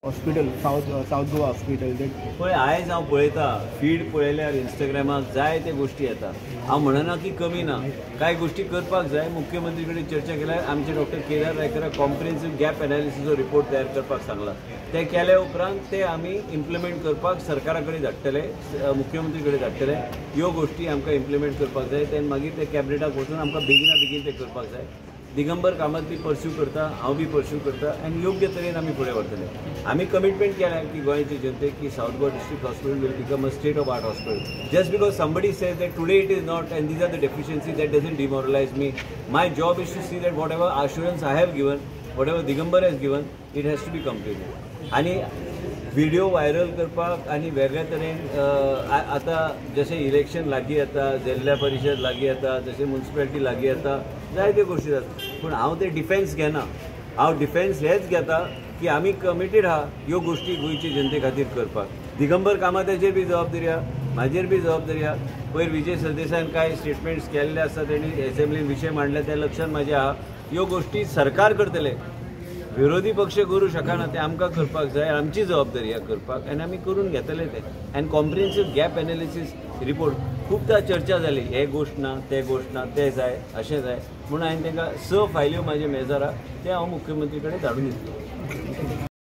Hospital south Goa hospital पळय आयज हांव पळयता फीड पळयल्यार इंस्टाग्रामाक जाय ते गोश्टी येता। हांव म्हणना की कमी ना, कांय गोश्टी करपाक जाय। मुख्यमंत्री कडेन चर्चा केल्यार आमचे डॉक्टर केदार रायकराक कॉम्प्रिहेन्सीव गॅप एनालिसिसचो रिपोर्ट तयार करपाक सांगला। ते केल्या उपरांत ते आमी इम्प्लिमेंट करपाक सरकारा कडेन धाडटले, मुख्यमंत्री कडेन धाडटले। ह्यो गोश्टी आमकां इम्प्लिमेंट करपाक जाय, तेन्ना मागीर ते कॅबिनेटाक वचून आमकां बेगिना बेगीन ते करपाक जाय। दिगंबर कामत बी परस्यू करता, हांव बी परस्यू करता आनी योग्य तरेन आमी फुडें व्हरतले। आमी कमिटमेंट केल्या की गोंयचे जनतेक की south Goa district hospital will become a state of art hospital. Just because somebody says that today it is not and these are the deficiencies, that doesn't demoralize me. My job is to see that whatever assurance I have given, whatever Digambar has given, it has to be completed. आणि video viral करपाक आनी वेगळ्या तरेन आतां जशें election लागीं येता, जिल्ल्या परिशद लागीं येता, जशें म्युनिसिपॅलिटी लागीं येता, जायत्यो गोश्टी जाता। पूण हांव ते डिफेन्स घेना, हांव डिफेन्स हेच घेता की आमी कमिटेड आहा ह्यो गोश्टी गोंयचे जनते खातीर करपाक। दिगंबर कामताचेर बी जबाबदारी आहा, म्हाजेर बी जबाबदारी आहा। पयर विजय सरदेसायन कांय स्टेटमेंट्स केल्ले आसा, तेणी एसेंब्लीन विशय मांडले, त्या लक्षांत म्हाजे आहा। ह्यो गोश्टी सरकार करतले, विरोधी पक्ष करू शकना, ते आमकां करपाक जाय, आमची जबाबदारी आहा करपाक आनी आमी करून घेतले ते। आनी कॉम्प्रिहेन्सीव गॅप एनालिसीस रिपोर्ट खूबदां चर्चा जाली, हे गोश्ट ना, ते गोश्ट ना, ते जाय, अशें जाय, म्हणून हांवें तांकां 6 फायल्यो म्हाजे मेजार आहा, ते हांव मुख्यमंत्री कडेन धाडून दितलो।